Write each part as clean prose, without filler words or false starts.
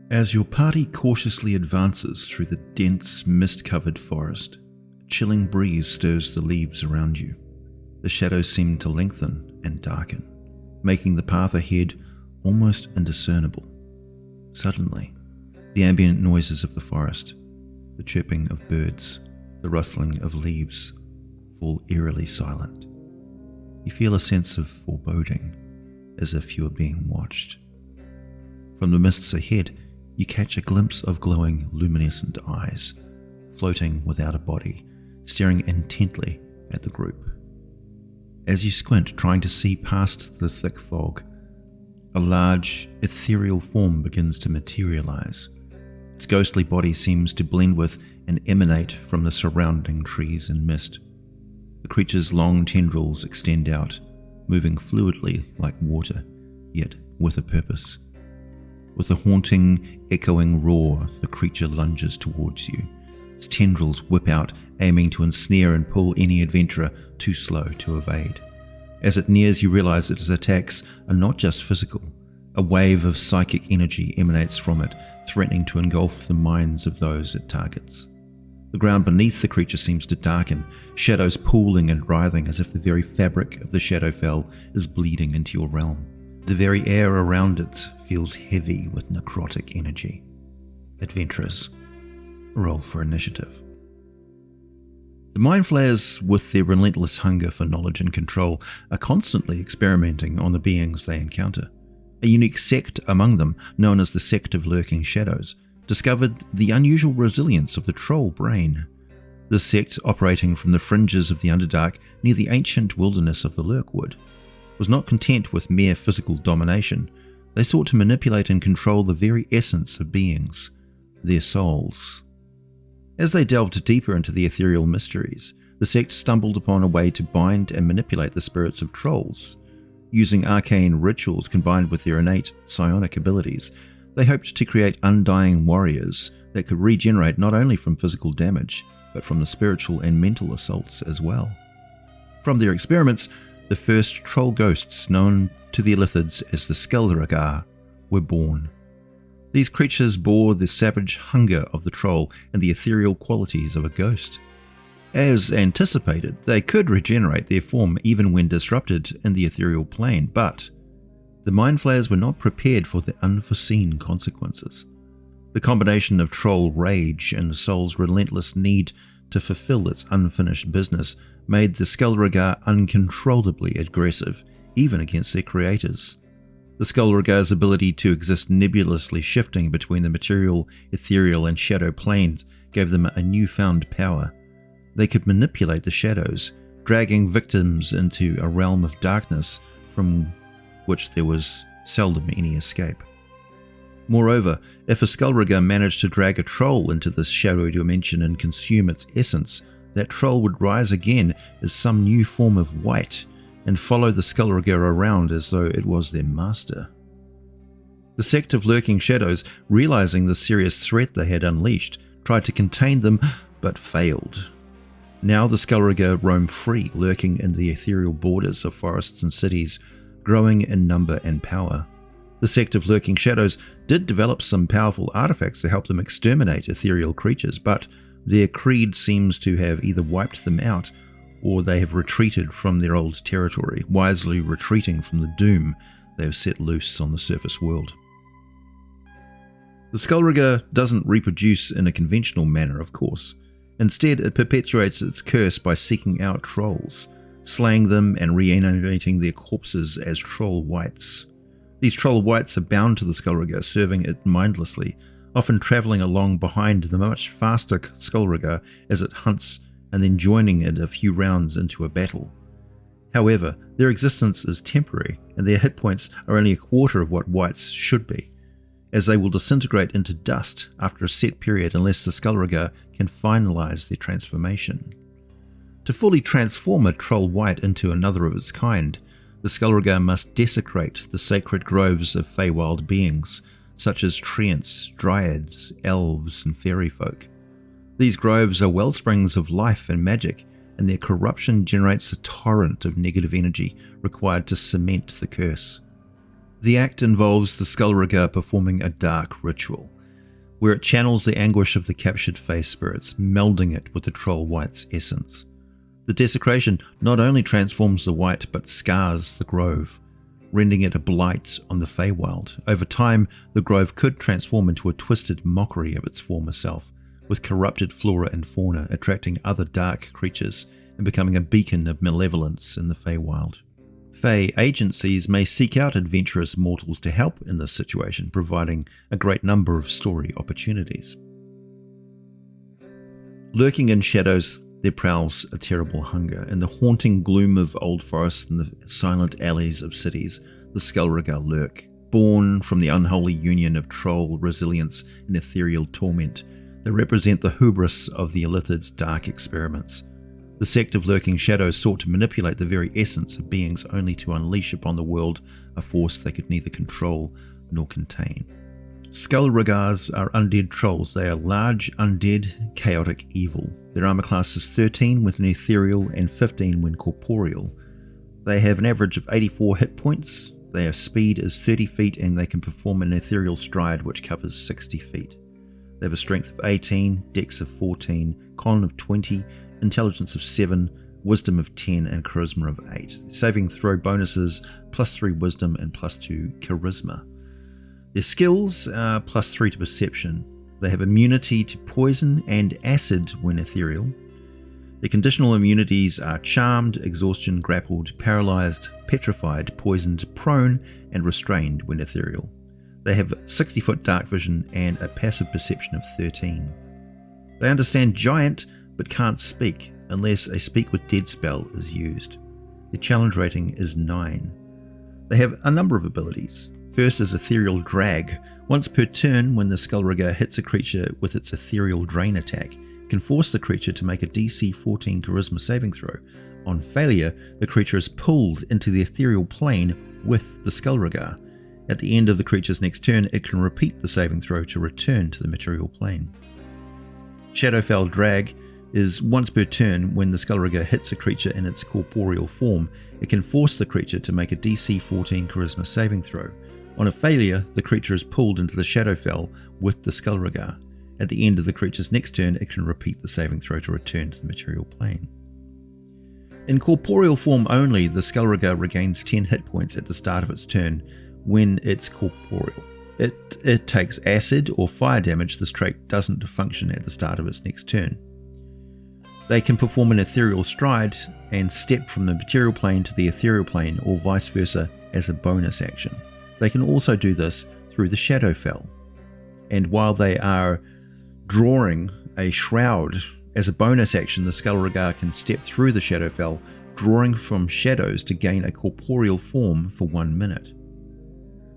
As your party cautiously advances through the dense, mist-covered forest, a chilling breeze stirs the leaves around you. The shadows seem to lengthen and darken, making the path ahead almost indiscernible. Suddenly, the ambient noises of the forest, the chirping of birds, the rustling of leaves, fall eerily silent. You feel a sense of foreboding, as if you are being watched. From the mists ahead, you catch a glimpse of glowing, luminescent eyes, floating without a body, staring intently at the group. As you squint, trying to see past the thick fog, a large, ethereal form begins to materialize. Its ghostly body seems to blend with and emanate from the surrounding trees and mist. The creature's long tendrils extend out, moving fluidly like water, yet with a purpose. With a haunting, echoing roar, the creature lunges towards you. Its tendrils whip out, aiming to ensnare and pull any adventurer too slow to evade. As it nears, you realize that its attacks are not just physical. A wave of psychic energy emanates from it, threatening to engulf the minds of those it targets. The ground beneath the creature seems to darken, shadows pooling and writhing as if the very fabric of the Shadowfell is bleeding into your realm. The very air around it feels heavy with necrotic energy. Adventurers, roll for initiative. The Mind Flayers, with their relentless hunger for knowledge and control, are constantly experimenting on the beings they encounter. A unique sect among them, known as the Sect of Lurking Shadows, discovered the unusual resilience of the troll brain. This sect, operating from the fringes of the Underdark near the ancient wilderness of the Lurkwood, was not content with mere physical domination. They sought to manipulate and control the very essence of beings, their souls. As they delved deeper into the ethereal mysteries, the sect stumbled upon a way to bind and manipulate the spirits of trolls. Using arcane rituals combined with their innate psionic abilities, they hoped to create undying warriors that could regenerate not only from physical damage, but from the spiritual and mental assaults as well. From their experiments, the first troll ghosts, known to the Illithids as the Skul'Reghar, were born. These creatures bore the savage hunger of the troll and the ethereal qualities of a ghost. As anticipated, they could regenerate their form even when disrupted in the ethereal plane, but the Mind Flayers were not prepared for the unforeseen consequences. The combination of troll rage and the soul's relentless need to fulfill its unfinished business made the Skul'Reghar uncontrollably aggressive, even against their creators. The Skul'Reghar's ability to exist nebulously shifting between the material, ethereal, and shadow planes gave them a newfound power. They could manipulate the shadows, dragging victims into a realm of darkness from which there was seldom any escape. Moreover, if a Skul'Reghar managed to drag a troll into this shadowy dimension and consume its essence, that troll would rise again as some new form of white and follow the Skul'Reghar around as though it was their master. The Sect of Lurking Shadows, realizing the serious threat they had unleashed, tried to contain them, but failed. Now the Skul'Reghar roam free, lurking in the ethereal borders of forests and cities, growing in number and power. The Sect of Lurking Shadows did develop some powerful artifacts to help them exterminate ethereal creatures, but their creed seems to have either wiped them out or they have retreated from their old territory, wisely retreating from the doom they have set loose on the surface world. The Skul'Reghar doesn't reproduce in a conventional manner, of course. Instead, it perpetuates its curse by seeking out trolls, slaying them and reanimating their corpses as troll wights. These troll wights are bound to the Skul'Reghar, serving it mindlessly, often travelling along behind the much faster Skul'Reghar as it hunts and then joining it a few rounds into a battle. However, their existence is temporary, and their hit points are only a quarter of what wights should be, as they will disintegrate into dust after a set period unless the Skul'Reghar can finalise their transformation. To fully transform a troll wight into another of its kind, the Skul'Reghar must desecrate the sacred groves of Feywild beings, such as treants, dryads, elves, and fairy folk. These groves are wellsprings of life and magic, and their corruption generates a torrent of negative energy required to cement the curse. The act involves the Skul'Reghar performing a dark ritual, where it channels the anguish of the captured face spirits, melding it with the troll wight's essence. The desecration not only transforms the wight, but scars the grove, rendering it a blight on the Feywild. Over time, the grove could transform into a twisted mockery of its former self, with corrupted flora and fauna attracting other dark creatures and becoming a beacon of malevolence in the Feywild. Fey agencies may seek out adventurous mortals to help in this situation, providing a great number of story opportunities. Lurking in shadows, there prowls a terrible hunger. In the haunting gloom of old forests and the silent alleys of cities, the Skul'Reghar lurk. Born from the unholy union of troll resilience and ethereal torment, they represent the hubris of the Illithids' dark experiments. The Sect of Lurking Shadows sought to manipulate the very essence of beings only to unleash upon the world a force they could neither control nor contain. Skul'Reghars are undead trolls. They are large, undead, chaotic evil. Their armor class is 13 when ethereal and 15 when corporeal. They have an average of 84 hit points. Their speed is 30 feet and they can perform an ethereal stride which covers 60 feet. They have a strength of 18, dex of 14, con of 20, intelligence of 7, wisdom of 10 and charisma of 8. Saving throw bonuses +3 wisdom and +2 charisma. Their skills are +3 to perception. They have immunity to poison and acid when ethereal. Their conditional immunities are charmed, exhaustion, grappled, paralyzed, petrified, poisoned, prone, and restrained when ethereal. They have 60-foot dark vision and a passive perception of 13. They understand giant but can't speak unless a speak with dead spell is used. Their challenge rating is 9. They have a number of abilities. First is Ethereal Drag. Once per turn, when the Skul'Reghar hits a creature with its Ethereal Drain attack, it can force the creature to make a DC 14 Charisma saving throw. On failure, the creature is pulled into the Ethereal Plane with the Skul'Reghar. At the end of the creature's next turn, it can repeat the saving throw to return to the Material Plane. Shadowfell Drag is once per turn. When the Skul'Reghar hits a creature in its corporeal form, it can force the creature to make a DC 14 Charisma saving throw. On a failure, the creature is pulled into the Shadowfell with the Skul'Reghar. At the end of the creature's next turn, it can repeat the saving throw to return to the Material Plane. In corporeal form only, the Skul'Reghar regains 10 hit points at the start of its turn when it's corporeal. It takes acid or fire damage. This trait doesn't function at the start of its next turn. They can perform an ethereal stride and step from the material plane to the ethereal plane or vice versa as a bonus action. They can also do this through the Shadowfell. And while they are drawing a shroud as a bonus action, the Skul'Reghar can step through the Shadowfell, drawing from shadows to gain a corporeal form for 1 minute.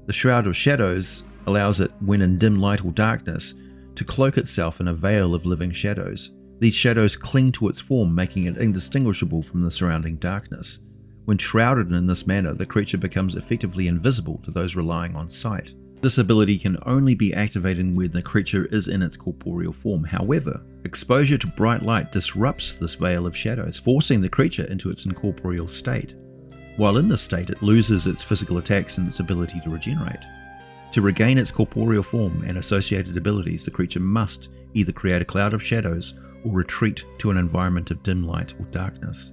The Shroud of Shadows allows it, when in dim light or darkness, to cloak itself in a veil of living shadows. These shadows cling to its form, making it indistinguishable from the surrounding darkness. When shrouded in this manner, the creature becomes effectively invisible to those relying on sight. This ability can only be activated when the creature is in its corporeal form. However, exposure to bright light disrupts this veil of shadows, forcing the creature into its incorporeal state. While in this state, it loses its physical attacks and its ability to regenerate. To regain its corporeal form and associated abilities, the creature must either create a cloud of shadows or retreat to an environment of dim light or darkness.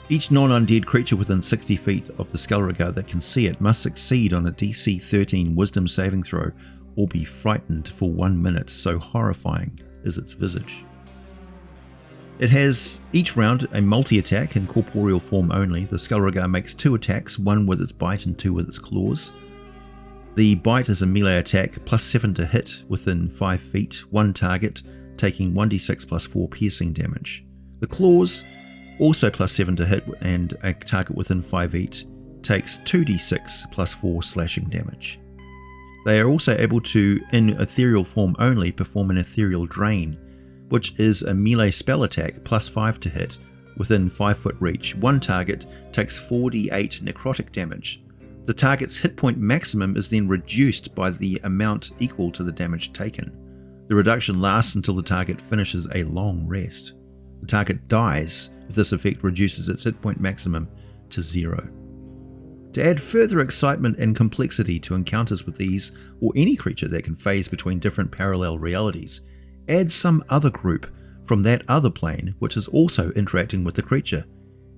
Each non-undead creature within 60 feet of the Skul'Reghar that can see it must succeed on a DC 13 Wisdom saving throw or be frightened for 1 minute, so horrifying is its visage. It has each round a multi-attack in corporeal form only. The Skul'Reghar makes 2 attacks, one with its bite and 2 with its claws. The bite is a melee attack, +7 to hit within 5 feet, 1 target, taking 1d6 +4 piercing damage. The claws, also +7 to hit, and a target within 5 feet, takes 2d6 +4 slashing damage. They are also able to, in ethereal form only, perform an ethereal drain, which is a melee spell attack, +5 to hit, within 5 foot reach. One target takes 4d8 necrotic damage. The target's hit point maximum is then reduced by the amount equal to the damage taken. The reduction lasts until the target finishes a long rest. The target dies if this effect reduces its hit point maximum to 0. To add further excitement and complexity to encounters with these or any creature that can phase between different parallel realities, add some other group from that other plane which is also interacting with the creature.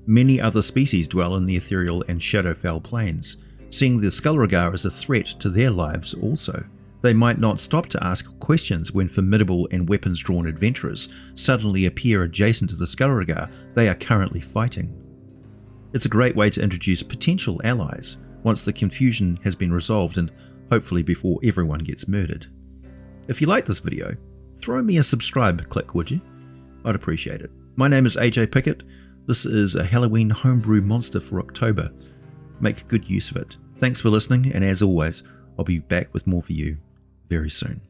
Many other species dwell in the Ethereal and Shadowfell planes, seeing the Skul'Reghar as a threat to their lives also. They might not stop to ask questions when formidable and weapons-drawn adventurers suddenly appear adjacent to the Skul'Reghar they are currently fighting. It's a great way to introduce potential allies once the confusion has been resolved and hopefully before everyone gets murdered. If you like this video, throw me a subscribe click, would you? I'd appreciate it. My name is ajpickett. This is a Halloween homebrew monster for October. Make good use of it. Thanks for listening, and as always, I'll be back with more for you very soon.